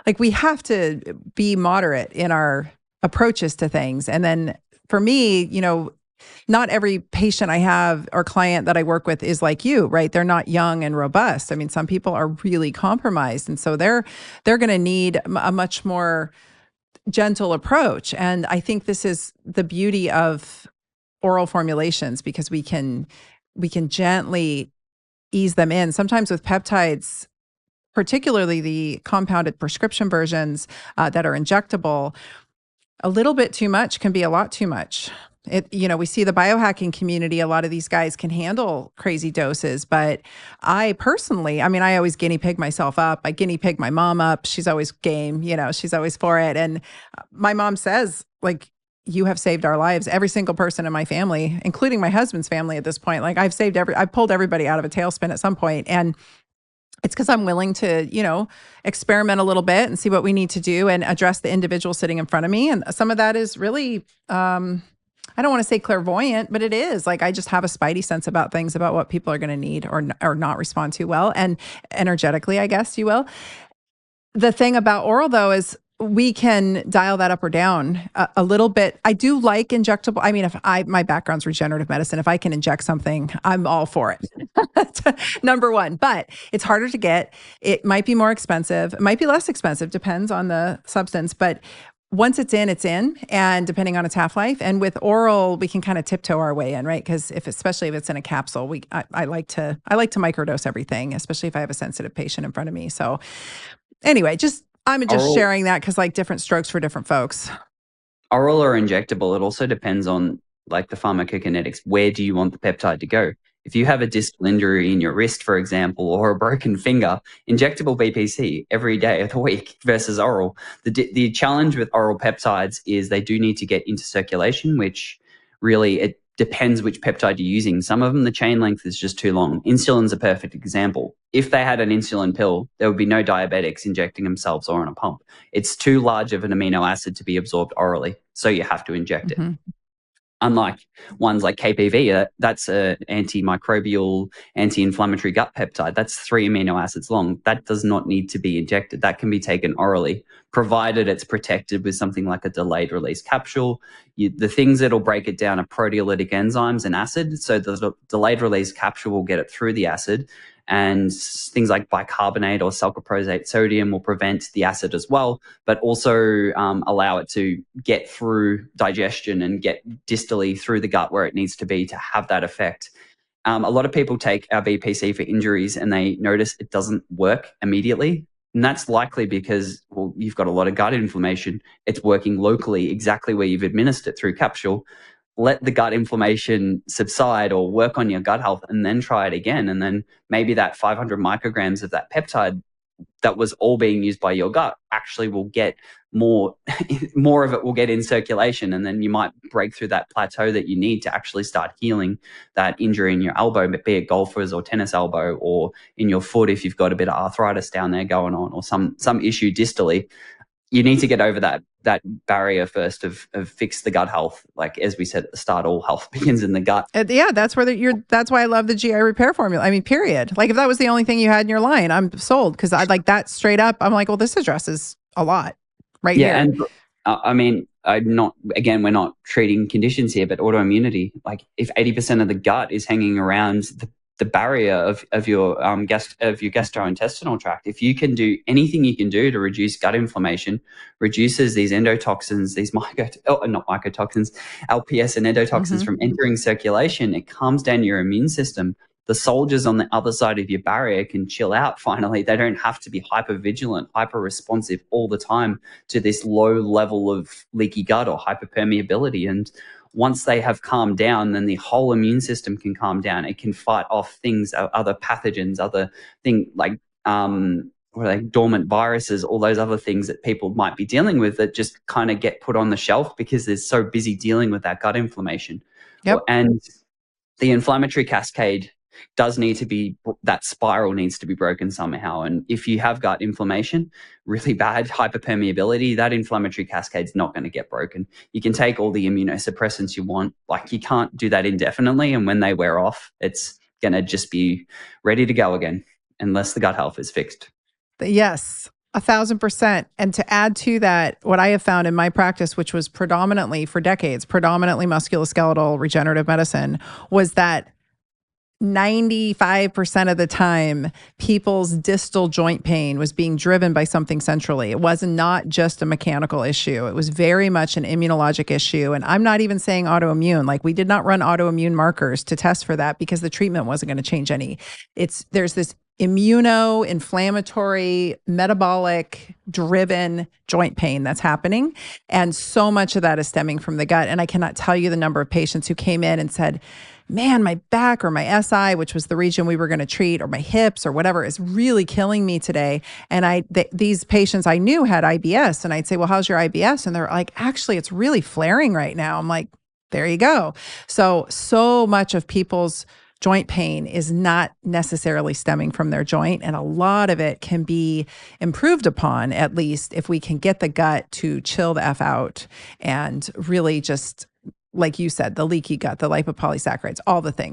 like we have to be moderate in our approaches to things. And then for me, not every patient I have or client that I work with is like you, right? They're not young and robust. I mean, some people are really compromised. And so they're going to need a much more gentle approach. And I think this is the beauty of oral formulations because we can gently ease them in. Sometimes with peptides, particularly the compounded prescription versions that are injectable, a little bit too much can be a lot too much. We see the biohacking community, a lot of these guys can handle crazy doses, but I personally, I always guinea pig myself up. I guinea pig my mom up. She's always game, she's always for it. And my mom says, like, you have saved our lives. Every single person in my family, including my husband's family at this point, like I've pulled everybody out of a tailspin at some point. And it's because I'm willing to, experiment a little bit and see what we need to do and address the individual sitting in front of me. And some of that is really, I don't want to say clairvoyant, but it is like I just have a spidey sense about things, about what people are going to need or not respond to well. And energetically, I guess you will. The thing about oral, though, is we can dial that up or down a little bit. I do like injectable. I mean, my background's regenerative medicine. If I can inject something, I'm all for it. Number one, but it's harder to get. It might be more expensive. It might be less expensive. Depends on the substance. But once it's in, and depending on its half-life. And with oral, we can kind of tiptoe our way in, right? Because especially if it's in a capsule, I like to microdose everything, especially if I have a sensitive patient in front of me. So anyway, I'm just sharing that because like different strokes for different folks. Oral or injectable, it also depends on like the pharmacokinetics. Where do you want the peptide to go? If you have a distal injury in your wrist, for example, or a broken finger, injectable BPC every day of the week versus oral. The challenge with oral peptides is they do need to get into circulation, which really it depends which peptide you're using. Some of them, the chain length is just too long. Insulin's a perfect example. If they had an insulin pill, there would be no diabetics injecting themselves or on a pump. It's too large of an amino acid to be absorbed orally, so you have to inject it. Unlike ones like KPV, that's an antimicrobial, anti-inflammatory gut peptide. That's 3 amino acids long. That does not need to be injected. That can be taken orally, provided it's protected with something like a delayed release capsule. The things that'll break it down are proteolytic enzymes and acid. So the delayed release capsule will get it through the acid. And things like bicarbonate or sulfoprosate sodium will prevent the acid as well, but also allow it to get through digestion and get distally through the gut where it needs to be to have that effect. A lot of people take our BPC for injuries and they notice it doesn't work immediately. And that's likely because, well, you've got a lot of gut inflammation. It's working locally exactly where you've administered it through capsule. Let the gut inflammation subside or work on your gut health and then try it again. And then maybe that 500 micrograms of that peptide that was all being used by your gut actually will get more of it will get in circulation. And then you might break through that plateau that you need to actually start healing that injury in your elbow, be it golfer's or tennis elbow, or in your foot if you've got a bit of arthritis down there going on, or some issue distally. You need to get over that barrier first of fix the gut health. Like, as we said at the start, all health begins in the gut. Yeah, that's that's why I love the GI repair formula. I mean, period. Like if that was the only thing you had in your line, I'm sold, because I like that straight up. I'm like, well, this addresses a lot right here. And I mean, we're not treating conditions here, but autoimmunity, like if 80% of the gut is hanging around the barrier of your gastrointestinal tract. If you can do anything you can do to reduce gut inflammation, reduces these endotoxins, these not mycotoxins, LPS and endotoxins from entering circulation, it calms down your immune system. The soldiers on the other side of your barrier can chill out finally. They don't have to be hypervigilant, hyper-responsive all the time to this low level of leaky gut or hyperpermeability. And once they have calmed down, then the whole immune system can calm down. It can fight off things, other pathogens, other things like dormant viruses, all those other things that people might be dealing with that just kind of get put on the shelf because they're so busy dealing with that gut inflammation. And the inflammatory cascade does need to be, that spiral needs to be broken somehow. And if you have gut inflammation, really bad hyperpermeability, that inflammatory cascade's not going to get broken. You can take all the immunosuppressants you want, like you can't do that indefinitely. And when they wear off, it's going to just be ready to go again, unless the gut health is fixed. Yes. 1,000%. And to add to that, what I have found in my practice, which was predominantly for decades, predominantly musculoskeletal regenerative medicine, was that 95% of the time, people's distal joint pain was being driven by something centrally. It was not just a mechanical issue. It was very much an immunologic issue. And I'm not even saying autoimmune. Like, we did not run autoimmune markers to test for that because the treatment wasn't going to change any. There's this immuno-inflammatory, metabolic-driven joint pain that's happening. And so much of that is stemming from the gut. And I cannot tell you the number of patients who came in and said, man, my back or my SI, which was the region we were going to treat, or my hips or whatever, is really killing me today. And these patients I knew had IBS. And I'd say, well, how's your IBS? And they're like, actually, it's really flaring right now. I'm like, there you go. So much of people's joint pain is not necessarily stemming from their joint. And a lot of it can be improved upon, at least if we can get the gut to chill the F out and really just, like you said, the leaky gut, the lipopolysaccharides, all the things.